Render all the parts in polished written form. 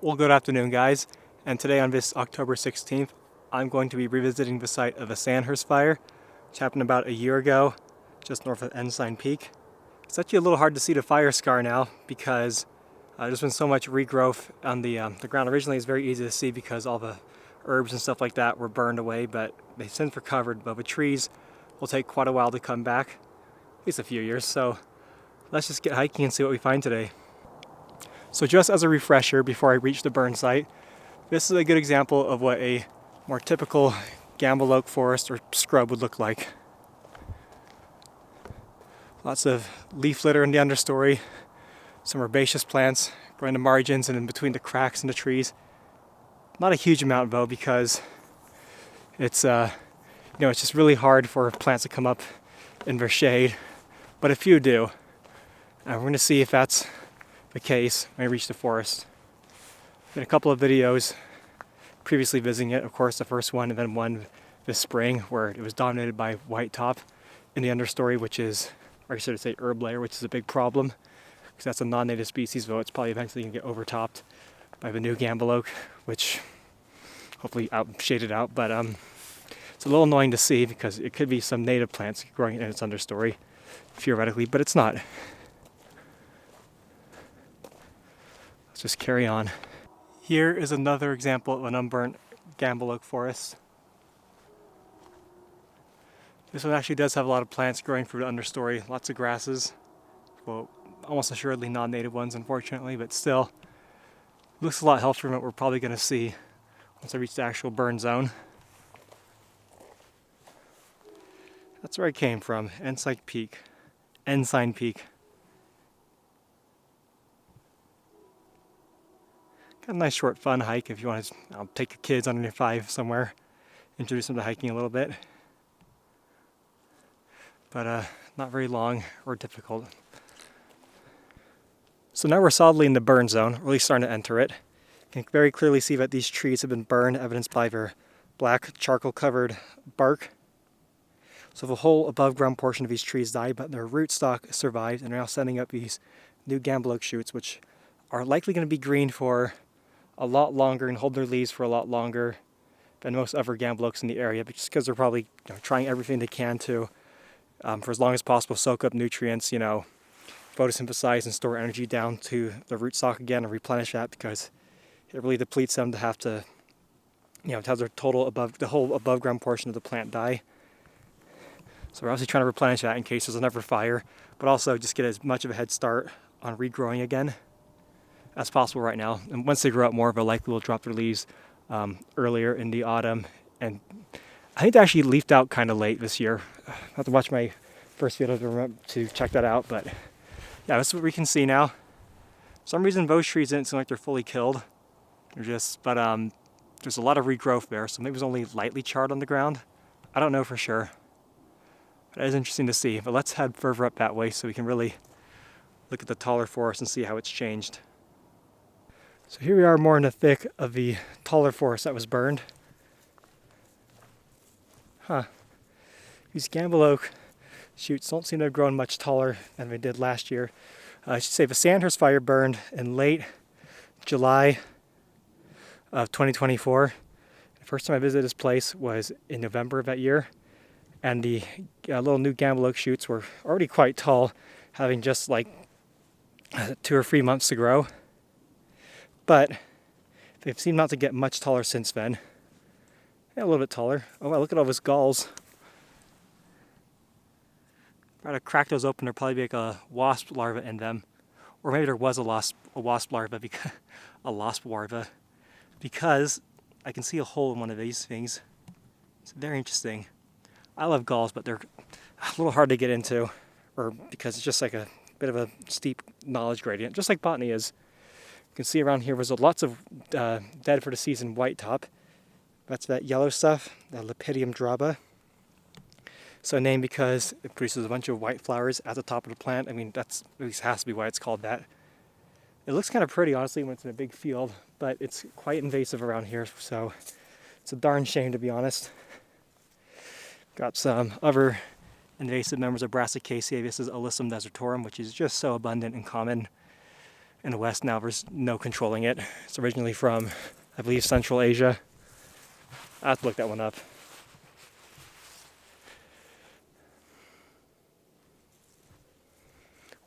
Well, good afternoon, guys. And today on this October 16th, I'm going to be revisiting the site of the Sandhurst Fire, which happened about a year ago, just north of Ensign Peak. It's actually a little hard to see the fire scar now because there's been so much regrowth on the ground. Originally, it's very easy to see because all the herbs and stuff like that were burned away, but they've since recovered. But the trees will take quite a while to come back, at least a few years. So let's just get hiking and see what we find today. So just as a refresher before I reach the burn site, this is a good example of what a more typical Gambel Oak forest or scrub would look like. Lots of leaf litter in the understory, some herbaceous plants growing the margins and in between the cracks in the trees. Not a huge amount though, because it's it's just really hard for plants to come up in their shade, but a few do. And we're going to see if that's the case when I reach the forest. Been a couple of videos previously visiting it, of course the first one and then one this spring where it was dominated by Whitetop in the understory, which is, or I should say herb layer, which is a big problem because that's a non-native species, though it's probably eventually going to get overtopped by the new Gambel Oak, which hopefully shaded out, but it's a little annoying to see because it could be some native plants growing in its understory theoretically, but it's not. Let's just carry on. Here is another example of an unburnt Gambel Oak forest. This one actually does have a lot of plants growing through the understory, lots of grasses. Well, almost assuredly non-native ones, unfortunately, but still looks a lot healthier than what we're probably going to see once I reach the actual burn zone. That's where I came from, Ensign Peak. Got a nice short fun hike if you want to take your kids under 5 somewhere, introduce them to hiking a little bit. But not very long or difficult. So now we're solidly in the burn zone, or at least starting to enter it. You can very clearly see that these trees have been burned, evidenced by their black charcoal covered bark. So the whole above ground portion of these trees died, but their rootstock survived and are now sending up these new Gambel Oak shoots, which are likely going to be green for a lot longer and hold their leaves for a lot longer than most other Gambel Oaks in the area, just because they're probably trying everything they can to, for as long as possible, soak up nutrients, photosynthesize and store energy down to the rootstock again and replenish that, because it really depletes them to have to, to have their the whole above ground portion of the plant die. So we're obviously trying to replenish that in case there's another fire, but also just get as much of a head start on regrowing again as possible right now. And once they grow up more, they'll likely will drop their leaves earlier in the autumn. And I think they actually leafed out kind of late this year. I have to watch my first video to check that out, but yeah, that's what we can see now. For some reason those trees didn't seem like they're fully killed. There's a lot of regrowth there, so maybe it was only lightly charred on the ground. I don't know for sure. But it is interesting to see. But let's head further up that way so we can really look at the taller forest and see how it's changed. So here we are more in the thick of the taller forest that was burned. These Gambel Oak shoots don't seem to have grown much taller than they did last year. I should say the Sandhurst Fire burned in late July of 2024. The first time I visited this place was in November of that year. And the little new Gambel Oak shoots were already quite tall, having just like 2 or 3 months to grow. But they've seemed not to get much taller since then. Yeah, a little bit taller. Oh wow, look at all those galls. Try to crack those open, there'll probably be like a wasp larva in them. Or maybe there was a wasp larva, because I can see a hole in one of these things. It's very interesting. I love galls, but they're a little hard to get into, or because it's just like a bit of a steep knowledge gradient, just like botany is. You can see around here was lots of dead for the season Whitetop. That's that yellow stuff, the Lepidium draba. So named because it produces a bunch of white flowers at the top of the plant. I mean, that's at least has to be why it's called that. It looks kind of pretty, honestly, when it's in a big field, but it's quite invasive around here, so it's a darn shame, to be honest. Got some other invasive members of Brassicaceae. This is Alyssum desertorum, which is just so abundant and common. in the west. Now there's no controlling it. It's originally from, I believe, Central Asia. I have to look that one up.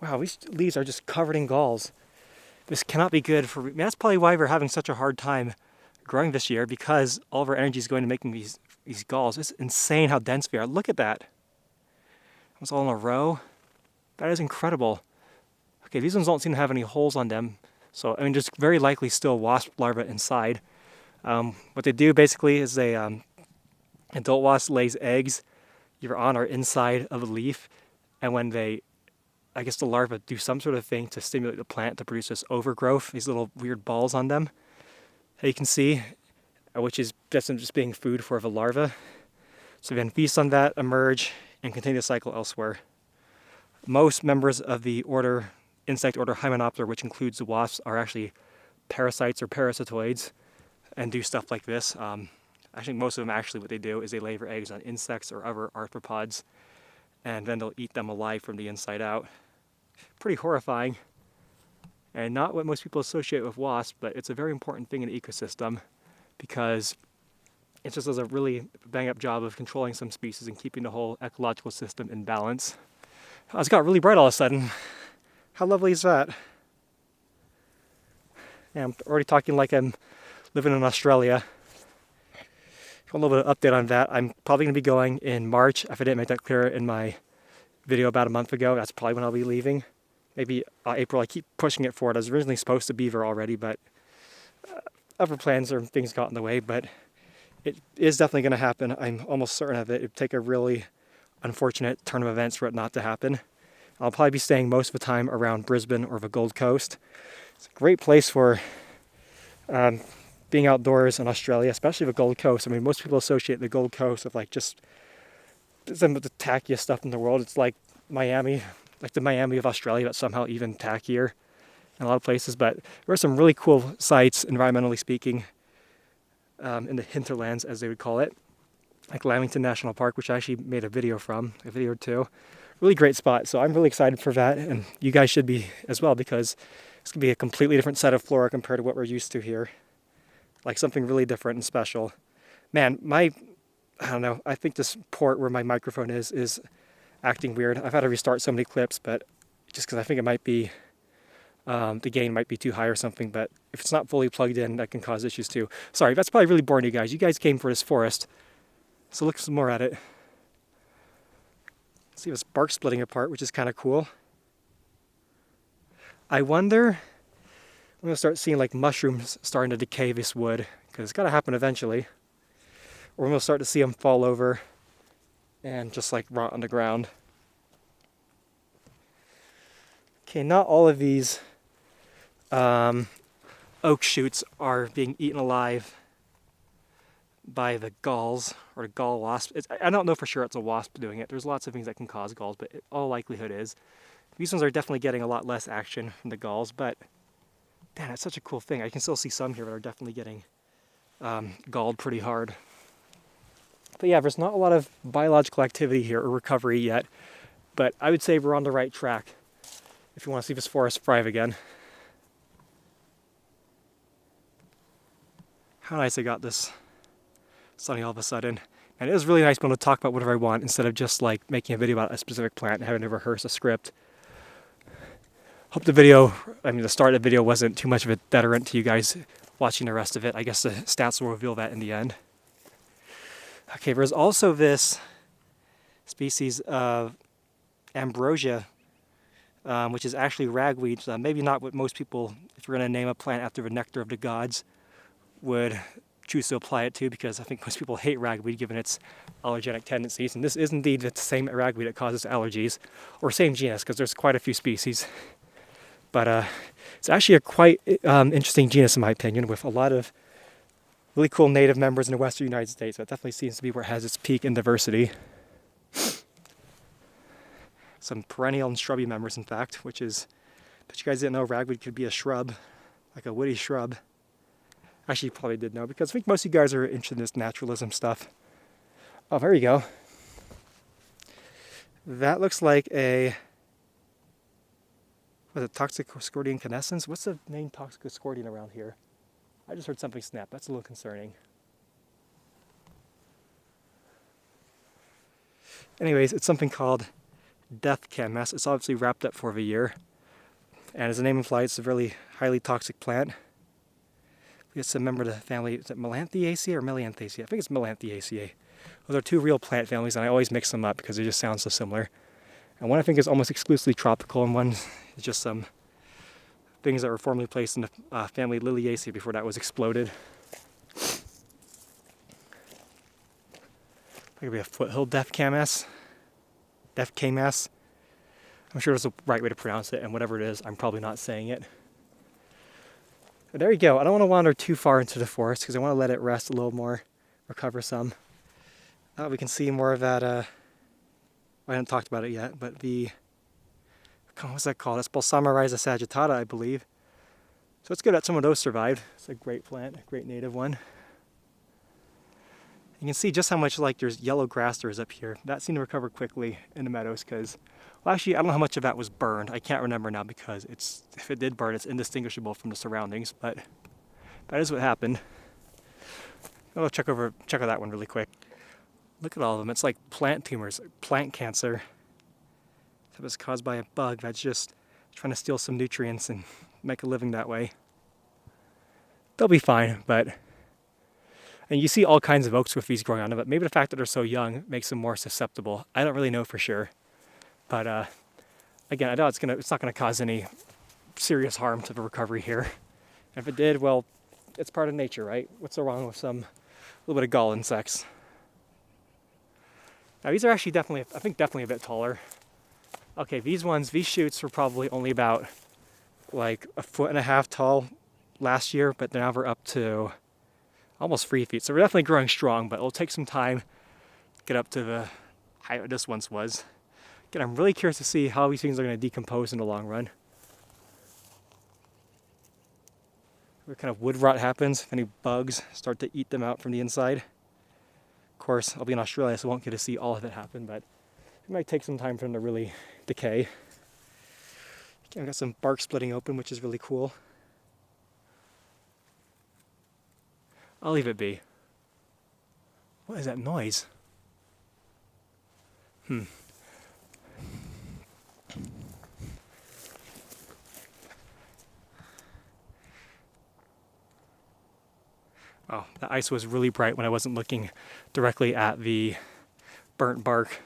Wow, these leaves are just covered in galls. This cannot be good for... I mean, that's probably why we're having such a hard time growing this year, because all of our energy is going to making these galls. It's insane how dense they are. Look at that. It's all in a row. That is incredible. Okay, these ones don't seem to have any holes on them. So, I mean, just very likely still wasp larvae inside. What they do basically is they, adult wasp lays eggs either on or inside of a leaf. And when they, I guess the larvae do some sort of thing to stimulate the plant to produce this overgrowth, these little weird balls on them, that you can see, which is just being food for the larvae. So then feast on that, emerge, and continue the cycle elsewhere. Most members of the order, insect order Hymenoptera, which includes the wasps, are actually parasites or parasitoids and do stuff like this. I think most of them actually what they do is they lay their eggs on insects or other arthropods, and then they'll eat them alive from the inside out. Pretty horrifying, and not what most people associate with wasps, but it's a very important thing in the ecosystem because it just does a really bang-up job of controlling some species and keeping the whole ecological system in balance. Oh, it's got really bright all of a sudden. How lovely is that? Yeah, I'm already talking like I'm living in Australia. A little bit of update on that. I'm probably going to be going in March. If I didn't make that clear in my video about a month ago, that's probably when I'll be leaving. Maybe April. I keep pushing it forward. I was originally supposed to be there already, but other plans or things got in the way. But it is definitely going to happen. I'm almost certain of it. It would take a really unfortunate turn of events for it not to happen. I'll probably be staying most of the time around Brisbane or the Gold Coast. It's a great place for being outdoors in Australia, especially the Gold Coast. I mean, most people associate the Gold Coast with like just some of the tackiest stuff in the world. It's like Miami, like the Miami of Australia, but somehow even tackier in a lot of places. But there are some really cool sites, environmentally speaking, in the hinterlands, as they would call it, like Lamington National Park, which I actually made a video or two. Really great spot. So I'm really excited for that, and you guys should be as well, because it's going to be a completely different set of flora compared to what we're used to here. Like something really different and special. Man, I don't know, I think this port where my microphone is acting weird. I've had to restart so many clips, but just because I think it might be, the gain might be too high or something, but if it's not fully plugged in, that can cause issues too. Sorry, that's probably really boring you guys. You guys came for this forest, so look some more at it. See this bark splitting apart, which is kind of cool. I wonder... I'm going to start seeing like mushrooms starting to decay this wood, because it's got to happen eventually. Or we're going to start to see them fall over and just like rot on the ground. Okay, not all of these oak shoots are being eaten alive by the galls or the gall wasp. I don't know for sure it's a wasp doing it. There's lots of things that can cause galls, but all likelihood is. These ones are definitely getting a lot less action from the galls, but man, that's such a cool thing. I can still see some here that are definitely getting galled pretty hard. But yeah, there's not a lot of biological activity here or recovery yet, but I would say we're on the right track if you want to see this forest thrive again. How nice I got this sunny all of a sudden. And it was really nice being able to talk about whatever I want instead of just like making a video about a specific plant and having to rehearse a script. Hope the start of the video wasn't too much of a deterrent to you guys watching the rest of it. I guess the stats will reveal that in the end. Okay, there's also this species of Ambrosia, which is actually ragweed. So maybe not what most people, if you're going to name a plant after the nectar of the gods, would choose to apply it to, because I think most people hate ragweed given its allergenic tendencies. And this is indeed the same ragweed that causes allergies, or same genus, because there's quite a few species. But it's actually a quite interesting genus in my opinion, with a lot of really cool native members in the western United States. So it definitely seems to be where it has its peak in diversity. Some perennial and shrubby members, in fact, which is, but you guys didn't know ragweed could be a shrub, like a woody shrub. Actually, you probably did know, because I think most of you guys are interested in this naturalism stuff. Oh, there you go. That looks like a Was it Toxicoscordion canescens? What's the main Toxicoscordion around here? I just heard something snap. That's a little concerning. Anyways, it's something called death Camas. It's obviously wrapped up for a year. And as the name implies, it's a really highly toxic plant. It's a member of the family, is it Melanthiaceae or Melianthaceae? I think it's Melanthiaceae. Those are two real plant families, and I always mix them up because they just sound so similar. And one I think is almost exclusively tropical, and one is just some things that were formerly placed in the family Liliaceae before that was exploded. That could be a Foothill death Camas. Death Camas. I'm sure there's a right way to pronounce it, and whatever it is, I'm probably not saying it. But there you go. I don't want to wander too far into the forest because I want to let it rest a little more, recover some. We can see more of that. I haven't talked about it yet, but what's that called? It's Balsamorhiza sagittata, I believe. So it's good that some of those survived. It's a great plant, a great native one. You can see just how much like there's yellow grass there is up here. That seemed to recover quickly in the meadows because, well, actually, I don't know how much of that was burned. I can't remember now because if it did burn, it's indistinguishable from the surroundings, but that is what happened. I'll check out that one really quick. Look at all of them. It's like plant tumors, plant cancer. That was caused by a bug that's just trying to steal some nutrients and make a living that way. They'll be fine, and you see all kinds of oaks with these growing on them, but maybe the fact that they're so young makes them more susceptible. I don't really know for sure. But again, I doubt it's not gonna cause any serious harm to the recovery here. And if it did, well, it's part of nature, right? What's so wrong with a little bit of gall insects? Now these are actually definitely a bit taller. Okay, these shoots were probably only about like 1.5 feet tall last year, but now we're up to almost 3 feet. So we're definitely growing strong, but it'll take some time to get up to the height this once was. Again, I'm really curious to see how these things are going to decompose in the long run. What kind of wood rot happens if any bugs start to eat them out from the inside. Of course, I'll be in Australia, so I won't get to see all of it happen, but it might take some time for them to really decay. I've got some bark splitting open, which is really cool. I'll leave it be. What is that noise? Oh, the ice was really bright when I wasn't looking directly at the burnt bark.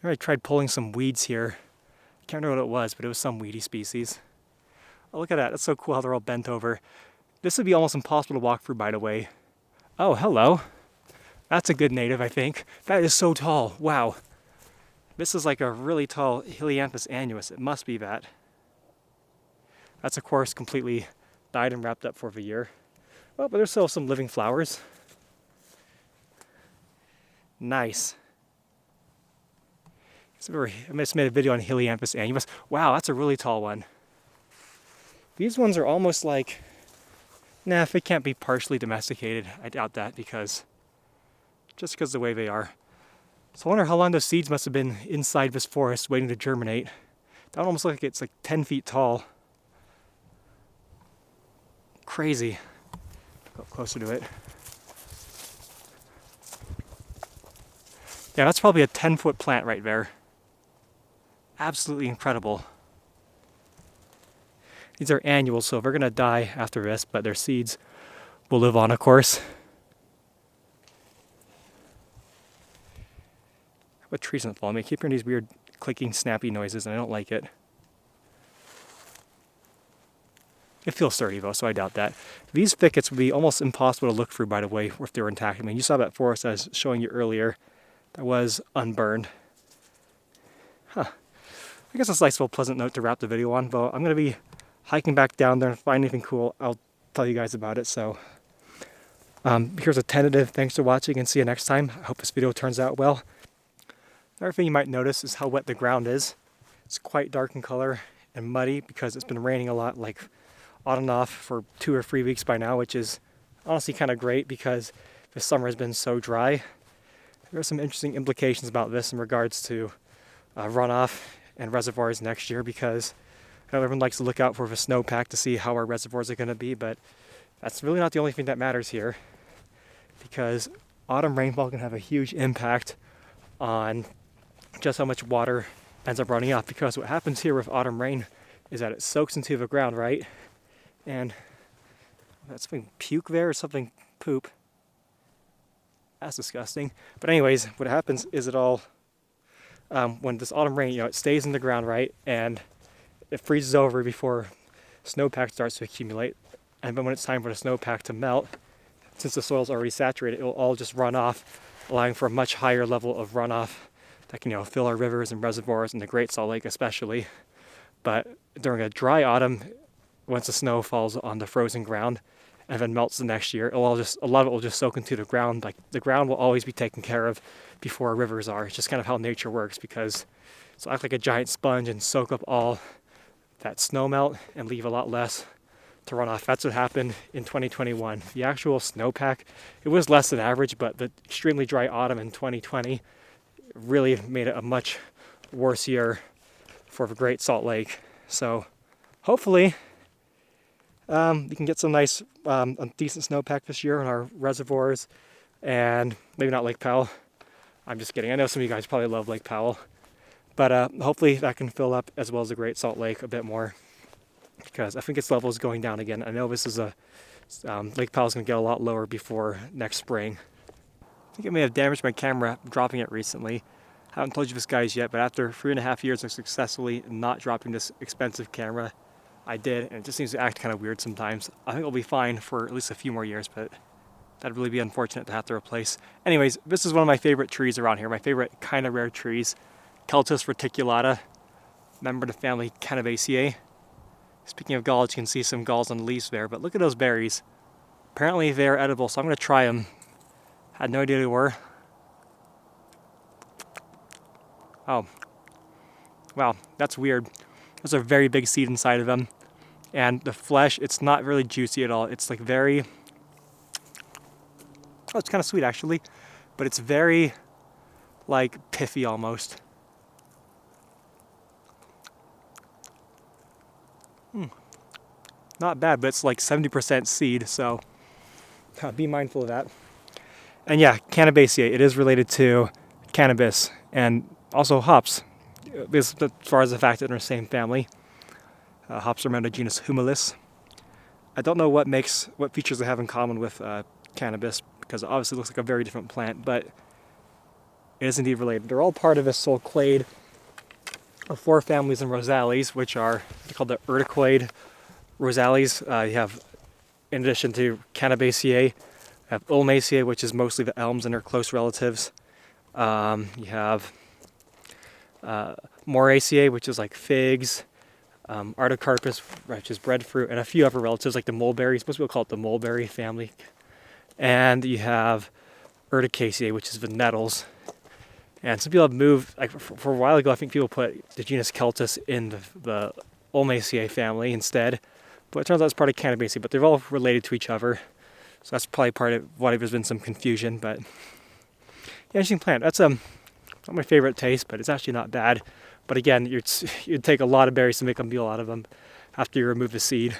I tried pulling some weeds here. I can't remember what it was, but it was some weedy species. Oh, look at that. That's so cool how they're all bent over. This would be almost impossible to walk through, by the way. Oh, hello. That's a good native, I think. That is so tall. Wow. This is like a really tall Helianthus annuus. It must be that. That's, of course, completely died and wrapped up for the year. Oh, but there's still some living flowers. Nice. I just made a video on Helianthus annuus. Wow, that's a really tall one. These ones are almost like, nah, if they can't be partially domesticated, I doubt that just because of the way they are. So I wonder how long those seeds must have been inside this forest waiting to germinate. That would almost look like it's like 10 feet tall. Crazy. Go up closer to it. Yeah, that's probably a 10-foot plant right there. Absolutely incredible. These are annuals, so they're going to die after this, but their seeds will live on, of course. What trees don't follow me? I keep hearing these weird clicking, snappy noises, and I don't like it. It feels sturdy, though, so I doubt that. These thickets would be almost impossible to look through, by the way, if they were intact. I mean, you saw that forest I was showing you earlier that was unburned. Huh. I guess that's a nice little pleasant note to wrap the video on, though. I'm going to be hiking back down there and find anything cool. I'll tell you guys about it, so here's a tentative thanks for watching, and see you next time. I hope this video turns out well. Another thing you might notice is how wet the ground is. It's quite dark in color and muddy because it's been raining a lot, like on and off for 2 or 3 weeks by now, which is honestly kind of great because the summer has been so dry. There are some interesting implications about this in regards to runoff and reservoirs next year, because I know everyone likes to look out for the snowpack to see how our reservoirs are going to be, but that's really not the only thing that matters here, because autumn rainfall can have a huge impact on just how much water ends up running off. Because what happens here with autumn rain is that it soaks into the ground, right? And that's something puke there or something poop. That's disgusting. But anyways, what happens is it all, when this autumn rain, it stays in the ground, right? And it freezes over before snowpack starts to accumulate. And then when it's time for the snowpack to melt, since the soil's already saturated, it will all just run off, allowing for a much higher level of runoff that can, fill our rivers and reservoirs and the Great Salt Lake especially. But during a dry autumn, once the snow falls on the frozen ground and then melts the next year, a lot of it will just soak into the ground. Like, the ground will always be taken care of before our rivers are. It's just kind of how nature works, because it'll act like a giant sponge and soak up all that snow melt and leave a lot less to run off. That's what happened in 2021. The actual snowpack, it was less than average, but the extremely dry autumn in 2020 really made it a much worse year for the Great Salt Lake. So hopefully we can get some nice, decent snowpack this year in our reservoirs, and maybe not Lake Powell. I'm just kidding. I know some of you guys probably love Lake Powell, but hopefully that can fill up as well as the Great Salt Lake a bit more, because I think its level is going down again. I know this is Lake Powell's going to get a lot lower before next spring. I think I may have damaged my camera dropping it recently. I haven't told you this, guys, yet, but after 3.5 years of successfully not dropping this expensive camera, I did, and it just seems to act kind of weird sometimes. I think it'll be fine for at least a few more years, but that'd really be unfortunate to have to replace. Anyways, this is one of my favorite trees around here, my favorite kind of rare trees, Celtis reticulata, member of the family Canabaceae. Speaking of galls, you can see some galls on the leaves there, but look at those berries. Apparently they're edible, so I'm going to try them. Had no idea they were. Oh, wow, that's weird. There's a very big seed inside of them. And the flesh, it's not really juicy at all. It's like very, it's kind of sweet actually, but it's very like pithy almost. Not bad, but it's like 70% seed, so be mindful of that. And yeah, Canabaceae, it is related to cannabis and also hops, as far as the fact that they're in the same family. Hops are member of the genus Humilis. I don't know what features they have in common with cannabis, because it obviously looks like a very different plant, but it is indeed related. They're all part of a sulclade of 4 families in Rosales, which are called the urticoid Rosales. You have, in addition to Canabaceae, you have Ulmaceae, which is mostly the elms and their close relatives. You have Moraceae, which is like figs, Artocarpus, which is breadfruit, and a few other relatives like the mulberries. Most people call it the mulberry family. And you have Urticaceae, which is the nettles. And some people have moved, like for a while ago, I think people put the genus Celtis in the Ulmaceae family instead. But it turns out it's part of Canabaceae, but they're all related to each other. So that's probably part of why there's been some confusion. But yeah, interesting plant. That's not my favorite taste, but it's actually not bad. But again, you'd take a lot of berries to make a meal out of them after you remove the seed.